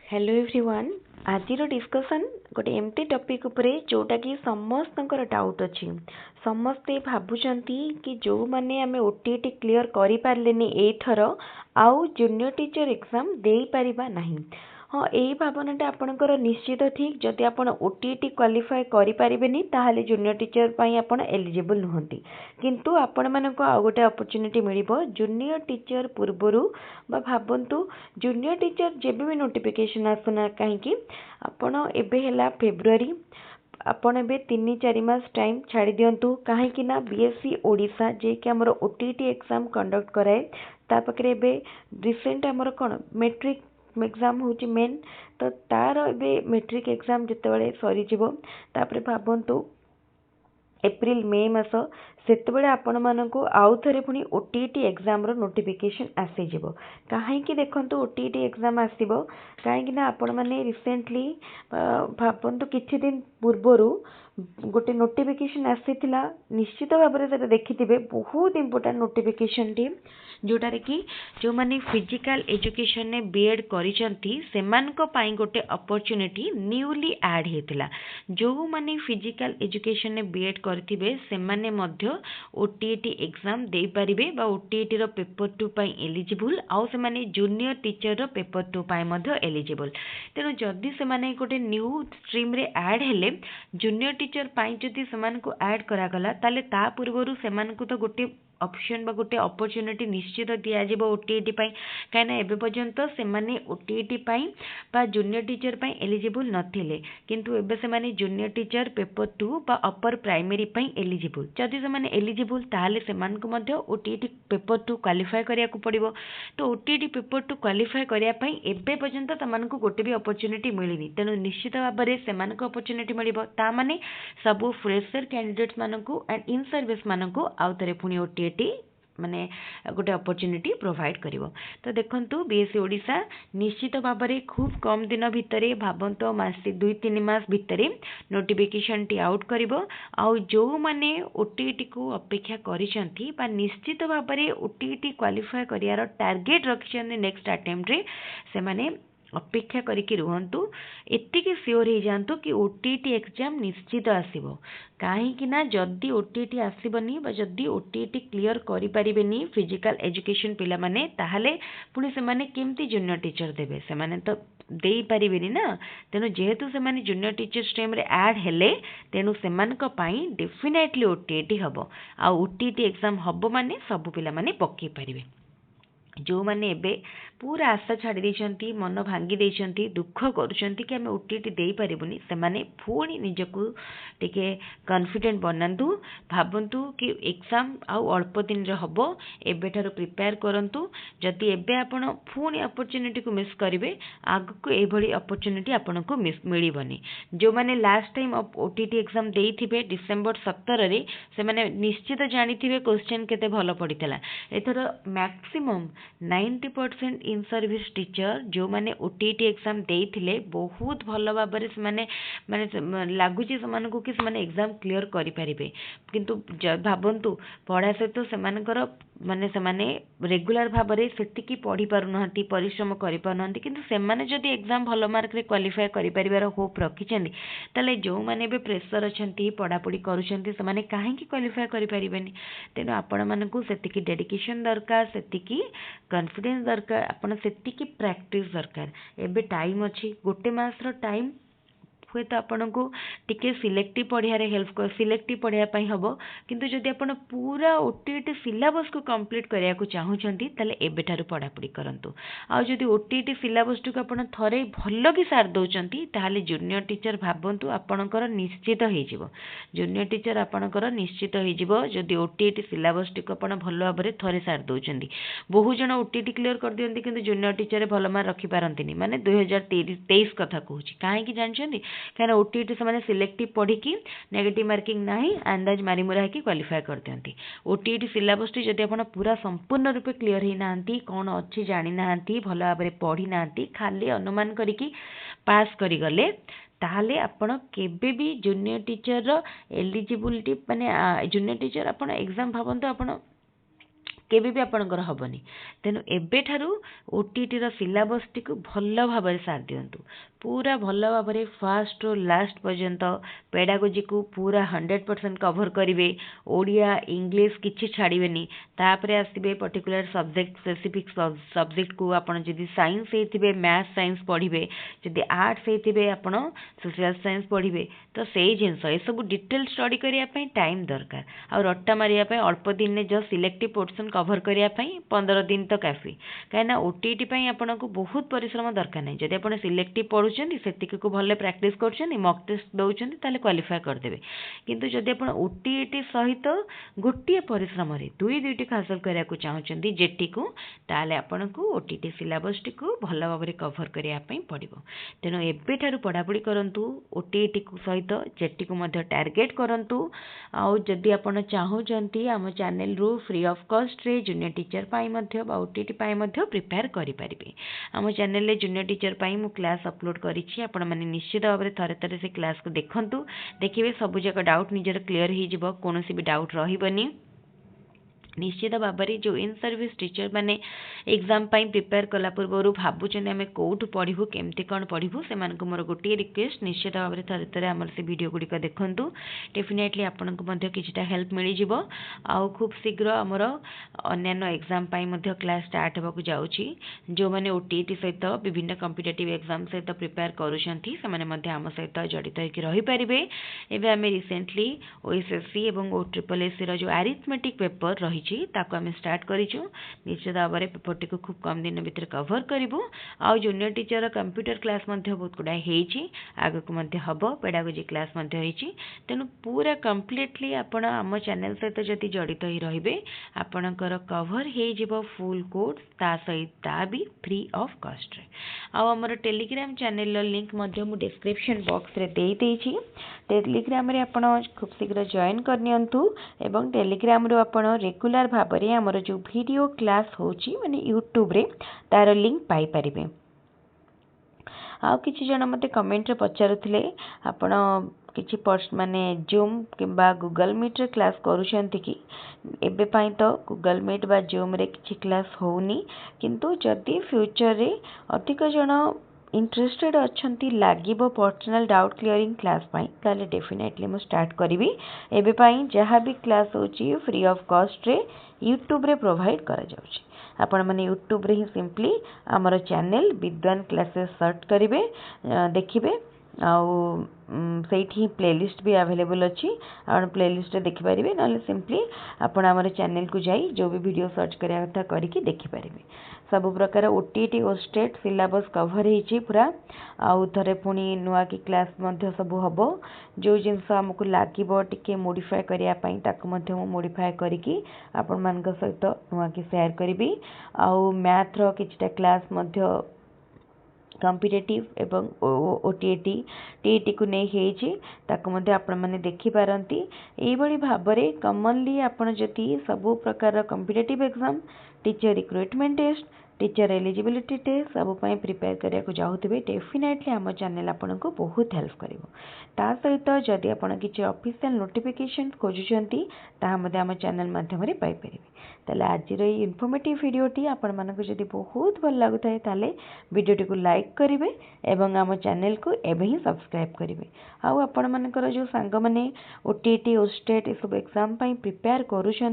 Hello everyone. आज discussion गोटे एमती टॉपिक उपरे जोटा कि समस्त डाउट अच्छी समस्ते भावुंट कि जो मैंने आम ओटीटी क्लीयर कर पारे एथर आउ जूनियर टीचर एग्जाम दे पारिबा नहीं। हाँ, यही भावनाटा आपणकर निश्चित ठीक। जदि आप ओटीटी क्वालिफाई करें जूनियर टीचर पाई आप एलिजिबल नुहति, किंतु आपण मानक आउ गोटे अपॉर्चुनिटी मिलिबो जूनियर टीचर पूर्वर भावतु जूनियर टीचर जेबे भी नोटिफिकेशन आसुना कहीं आपण एबे फेब्रुआरी आपण ए 3-4 मास टाइम छाड़ी दिंतु कहीं बीएससी ओडिशा जे कि आमर ओटीटी एग्जाम कंडक्ट कराए ता पाखे एबे रिसेंट आमर कौन मेट्रिक एग्जाम हूँ मेन। तो तार ए मेट्रिक एग्जाम जिते सरी तापर भावतु एप्रिल मे मास सेतबेले आपण मानक आउ थे पुणी ओटीटी एग्जाम रो नोटिफिकेशन आसीजिवो। कहीं देखंतु ओटीटी एग्जाम आसीबो कहीं आपण माने रिसेंटली भावतु किछि दिन पूर्वरु गोटे नोटिफिकेशन आसीथिला। निश्चित भाव में देखिथिबे बहुत इंपोर्टेंट नोटिफिकेशन टी जोटारे कि जो माने फिजिकल एजुकेशन ने बीएड करिसंती सेमानक पई गोटे अपॉर्चुनिटी न्यूली ऐड हेतिला। जो माने फिजिकल एजुकेशन ने बीएड करथिबे सेमाने मध्य ओटीटी एग्जाम दे पारिबे बा ओटीटी रो पेपर 2 पई एलिजिबल आउ से माने जूनियर टीचर रो पेपर 2 पई मध्य एलिजिबल। तेनो जदि से माने गोटे न्यू स्ट्रीम रे ऐड हेले जूनियर टीचर पई जदि सेमान को ऐड करा गला ताले ता पूर्वरु सेमान को तो गोटे ऑप्शन बा गोटे अपॉर्चुनिटी निश्चित दिया जिवो ओटीटी पई काइना एबे पर्यंत से माने ओटीटी पई बा जूनियर टीचर पई एलिजिबल नथिले, किंतु एबे से माने जूनियर टीचर पेपर 2 बा अपर प्राइमरी पई एलिजिबल। जदि से माने एलिजिबल ताले से मान को मध्य ओटीटी पेपर 2 क्वालिफाई करिया को पड़िबो। तो ओटीटी पेपर 2 क्वालिफाई करिया पई एबे पर्यंत तमान को गोटे भी अपॉर्चुनिटी मिलिनी। तेनु निश्चित भाव में से मान को अपॉर्चुनिटी मिलिबो। ता माने सबु फ्रेशर कैंडिडेट्स मानकु एंड इन सर्विस मानकु आउ तरे पुनी ओटीटी माने गोटे अपॉर्चुनिटी प्रोवाइड करिवो। तो देखंतु बीएससी ओडिशा निश्चित भाव में खूब कम दिन भितर भावंत मासे 2-3 मास भितर नोटिफिकेशन टी आउट करिवो। आउ जो माने ओटीटी को अपेक्षा करिसंती बा निश्चित भाव में ओटीटी क्वालिफाई करियार टार्गेट रखिसंती नेक्स्ट अटेम्प्ट रे से माने अपेक्षा करिकी रुहंतु। एतिकी सियोर हो जातु कि ओटीटी एग्जाम निश्चित आसीबो। कहीं ना जदि ओटीटी आसीबनी बा जदि ओटीटी क्लियर करि परिबेनी फिजिकल एजुकेशन पिला माने ताहाले पुणी से माने केमती जूनियर टीचर देबे से माने तो देई परिबेनी ना। तेनु जेहेतु से माने जूनियर टीचर स्ट्रीम रे ऐड हेले तेनु सेमानक पई डेफिनेटली ओटीटी हबो। आ ओटीटी एग्जाम हबो माने सब पिला माने पक्की परिबे। जो माने एबे पूरा आशा छाड़ी देइछंती मन भांगी देइछंती दुख करूछंती कि आमे ओटीटी देई परिबुनी से माने पुणी निजकु टिके कॉन्फिडेंट बनांतु। भाबंतु कि एग्जाम आउ अल्प दिन रे हबो एबेठारो प्रिपेयर करंतु। जदि एबे आपण पुणी अपॉर्चुनिटी को मिस करिवे आगु ए भली अपॉर्चुनिटी आपनको मिस मिलिबनी। जो माने लास्ट टाइम ओटीटी एग्जाम देइथिबे डिसेंबर 17 रे से माने निश्चित जानिथिबे क्वेश्चन केते भलो पडितला। एथरो मैक्सिमम 90% इन सर्विस टीचर जो माने ओटीटी एग्जाम देइथिले बहुत भलो भाबरे से माने लागुची समानकु कि से माने एग्जाम क्लियर करि परिबे। किंतु भाबंतु पढ़ा सहित से मानकर माने से माने रेगुलर भाबरे सेतिकी पढ़ी पारु नहंती परिश्रम करि पारु नहंती। किंतु से माने जदि एग्जाम भलो मार्क रे क्वालिफाई करि परिबार होप रखिछन्ती ताले जो माने बे प्रेशर अछंती पढ़ा पढ़ी करूछन्ती से माने काहे कि क्वालिफाई करि परिबेनी। तेनु आपण मानकु सेतिकी डेडिकेशन दरकार सेतिकी कॉन्फिडेंस दरकार आपण सेतिकी प्रैक्टिस दरकार। एबे टाइम अच्छी गोटे मास रो टाइम हुए तो आपन को टिके सिलेक्टिव पढ़िया रे हेल्प कर सिलेक्टिव पढ़िया पई हबो। किंतु जदि आपन पूरा ओटीटी सिलेबस को कंप्लीट करिया को चाहुचंती ताले एबेठारु पढ़ा पढ़ी करंतु। आ जदि ओटीटी सिलेबस को आपन थरे भल्लो कि सार दउचंती ताले जूनियर टीचर भाबंतु आपनकर निश्चित हे जिवो। जूनियर टीचर आपनकर निश्चित हे जिवो जदि ओटीटी सिलेबस को आपन भल्लो भाबरे थरे सार दउचंती। बहु जण ओटीटी क्लियर कर दियंती किंतु जूनियर टीचर भलो मार्क रखि पारंतिनी माने 2023 कथा कहूची। काहे कि जानचंती कहना ओटीटी से सिलेक्टिव पढ़ी की नेगेटिव मार्किंग ना अंदाज मारी मुरा कि क्वालिफाई कर दियंती। ओटीटी सिलेबस टी जदि आपण पूरा संपूर्ण रूपे क्लियर ही नांती कौन अच्छी जानी नांती भलो भाबरे पढ़ी नांती खाली अनुमान करिकी पास करि गले ताहले आपण केबे भी जूनियर टीचर रो एलिजिबिलिटी माने जूनियर टीचर आपण एग्जाम भाबंतु आपण केबे भी आपणकर हेनी तेणु एबेठारू ओटीटी सिलेबस टी भल भाव साथ दिंतु पूरा भल भाव फास्ट रू लास्ट पर्यंत पेडागोजी को पूरा 100% कवर करेंगे ओडिया इंग्लिश किसी छाड़बेनि तापर आसवे पर्टिकुलर सब्जेक्ट स्पेसिफिक सब्जेक्ट को आपड़ जदि साइंस होते मैथ साइंस पढ़े जदि आर्ट्स होते आपड़ सोशल साइंस पढ़े तो से जिनस ये सब डिटेल स्टडी करने टाइम दरकार आ रट्टा मारे अल्प दिन में जस्ट सिलेक्टिव पोर्शन कवर करने 15 दिन तो काफी कहीं ओटीटी आपन को बहुत परिश्रम दरकार नहीं जब आप सिलेक्टिव पढ़ुं से को भले प्रैक्टिस कर मॉक टेस्ट दौरान ताले क्वालिफाई करदेवे किंतु जदि आप ओटीटी सहित गोटे परिश्रम दुई दुईटी हासिल करने को चाहते जेटी को ताले आपन को ओटीटी सिलेबस टी को भल भाव कवर करने पड़ो तेणु एबेठारू पढ़ापढ़ी करूँ ओटीटी सहित जेटी को टार्गेट करूँ आउ जदि आपन चाहूँगी आम चैनल रु फ्री ऑफ कॉस्ट रे जूनियर टीचर ओटीटी प्रिपेयर करें आम चैनल जूनियर टीचर मु क्लास अपलोड करी आपण मैंने निश्चित भाव में थे थे से क्लास को देखूँ देखिए सब जाक डाउट निजर क्लीयर हो कौन भी डाउट रही निश्चित भाव में जो इन सर्विस टीचर मैंने एग्जाम प्रिपेयर कला पूर्व भावुँ आम कौटू पढ़ू केमती कौन पढ़ू से मोर गोटे रिक्वेस्ट निश्चित भाव में थे थे आम से वीडियो गुड़िक देखूँ डेफिनेटली आपन को किछिटा हेल्प मिल जाव आउ खूब शीघ्र आमर अन्य एग्जाम क्लास स्टार्ट होगा जाऊँगी जो मैंने ओटीटी सहित विभिन्न कॉम्पिटिटिव एग्जाम सहित प्रिपेयर करुँच आम सहित जड़ित होपारे एवं आम रिसेंटली ओएसएससी और OSSC जो आरिथमेटिक पेपर रही आम स्टार्ट करूँ निश्चित भाव में पेपर टी खूब कम दिन भर कवर करूँ आउ जूनियर टीचर कंप्यूटर क्लास बहुत गुड़ाए आग को हम पेडागोजी क्लास तेणु पूरा कम्प्लीटली आपण आम चैनल सहित जदि जड़ित ही रे आपणकर कवर हो फुल कोर्स ता सहित भी फ्री ऑफ कॉस्ट रे आमर टेलीग्राम चैनल लिंक मु डिस्क्रिप्शन बॉक्स रे दे देइछि टेलीग्राम रे आपण खूब शीघ्र जॉइन करनियंतु एवं टेलीग्राम रो आपण रेगुलर भाव में आमर जो वीडियो क्लास होची माने यूट्यूब रे तार लिंक पाई परिबे आउ किछि जण मते कमेंट रे पचारुथिले आपण किछि पोस्ट माने जूम किंबा गूगल मीट रे क्लास करूछंती कि एबे पाई तो गूगल मीट बा जूम रे किछि क्लास होउनी किंतु जदि फ्यूचर रे अधिक जण इंटरेस्टेड अच्छी लगे पर्सनल डाउट क्लीयरिंग क्लास ताले डेफिनेटली मु स्टार्ट करी एबे पाई जहाँ भी क्लास होची फ्री ऑफ कॉस्ट रे यूट्यूब रे प्रोवाइड करा जाउची आपण माने यूट्यूब रे ही सिंपली आमर चैनल विद्वान क्लासेस सर्च करेंगे देखिए से प्लेलिस्ट भी अवेलेबल अच्छी आप प्लेलिस्ट देखिपारे ना सिंपली आपण आमर चैनल को जाई जो भी वीडियो सर्च करिया कथा करके देखिपारे सब प्रकार ओटीटी ओस्टेट सिलेबस कवर होती पूरा आउ थे पुणी नुआ की क्लास सब हम जो जिनस आमको लगे टी मोडिफाए करने मोडिफाए करके आपण मान सहित नुआ की शेयर करी आउ मैथ रो किछटा क्लास कॉम्पिटिटिव एवं ओटीटी टीटी को नहीं आपण मैंने देखिपारती यही भाव में कॉमनली आपण जति सबु प्रकार competitive exam teacher recruitment test teacher eligibility test सब प्रिपेयर करने को जाऊे डेफिनेटली आम चैनल आपन को बहुत हेल्प कर सहित जदि आप किसी ऑफिशियल नोटिफिकेशन खोजुंट आम चैनल माध्यम पाइपर ताले आज इनफॉर्मेटिव वीडियोटी आपण मानक जदि बहुत भल लगुता है ताले वीडियोटी को लाइक करेंगे एवं आम चैनल को एवं ही सब्सक्राइब करेंगे आउ आपण मानकर जो सांग माने ओटीटी ओस्टेट ये सब एग्जाम प्रिपेयर करुँच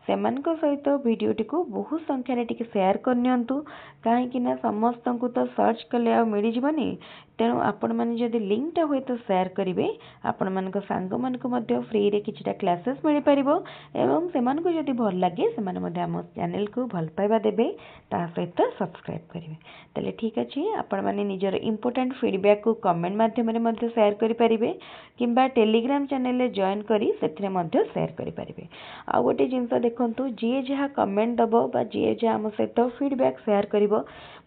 सहित वीडियोटी को बहुत संख्यार टी शेयर करनियंतु कहीं समस्त को तो सर्च कले आ मिल जानी तेणु आपण मैंने जदि लिंकटा हुए तो शेयर करेंगे आपण मान सांग मानक फ्री रे किछिटा क्लासेस मिल पार एवं से जदि भल लगे से आम चैनल को भल पाइबा देबे ता सहित सब्सक्राइब करेंगे ताले ठीक अच्छे आपण मैंने निजर इंपोर्टेंट फीडबैक को कमेंट माध्यम शेयर करें किंबा टेलीग्राम चैनल जॉइन करी से शेयर करें आ गोटे जिनस देखु जी जहाँ कमेंट दब जी जहाँ आम सहित फीडबैक शेयर कर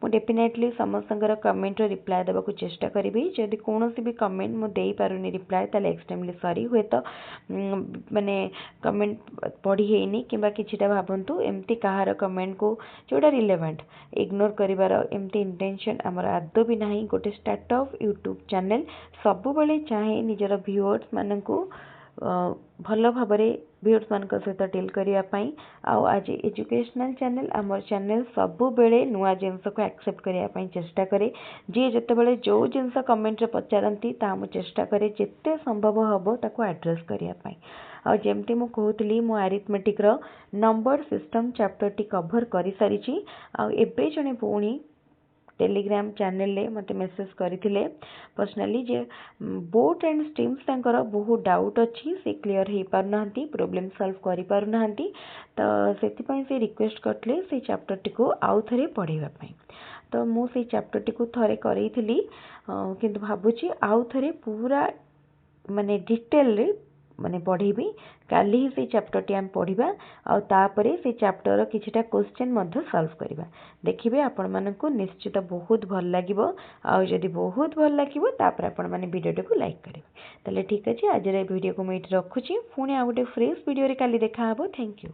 डेफिनेटली समस्त कमेंट रिप्लाय देवा चेष्टा करी जदि कौन भी कमेंट मुझे पारुनी रिप्लाय ताले एक्सट्रीमली सॉरी हुए तो माने कमेंट पढ़ी हैनी किंबा किछिटा भावंतु एमती कहार कमेंट को जोड़ा रिलेवेंट इग्नोर करिवार एमती इंटेंशन आमर आदौ भी नहीं गोटे स्टार्टअप यूट्यूब चैनल सब बेले चाहे निजर व्यूअर्स मानकू भल भाव व्यूअर्स मान सहित डील करने आज एजुकेशनल चैनल आम चैनल सबु बेले नुआ जिनस को एक्सेप्ट करने चेष्टा करे जी जिते जो जिनस कमेंट रे पचारती मुझे चेष्टा करे जिते संभव हम ताको एड्रेस करने और जमती मु कहूली मो arithmetic number system chapter T cover कर सारी आबे जड़े पुणी टेलीग्राम चैनल ले मते मेसेज करथिले personally J boat and streams तांकर बहुत डाउट अच्छी से क्लियर हो पार नांती प्रॉब्लम सॉल्व करि पार नांती तो सेति पई से रिक्वेस्ट करथले से चैप्टर टी को आउ थरे पढेबा पई तो मु से चैप्टर टी को थरे करैथिली किंतु भाबुची आउ थरे पूरा माने डिटेल रे माने पढ़ेबी काली ही से चैप्टर टी हम पढ़िबा आ तापरे से चैप्टर किछटा क्वेश्चन मध्य सॉल्व करबा देखिबे आपण मानकु निश्चित बहुत भल लागिवो आ जदी बहुत भल लागिवो तापर आपण माने वीडियो को लाइक करिवे तले ठीक अछि आज रे वीडियो को मैं रखुची पुणी आ गोटे फ्रेश वीडियो रे काली देखा हबो थैंक यू।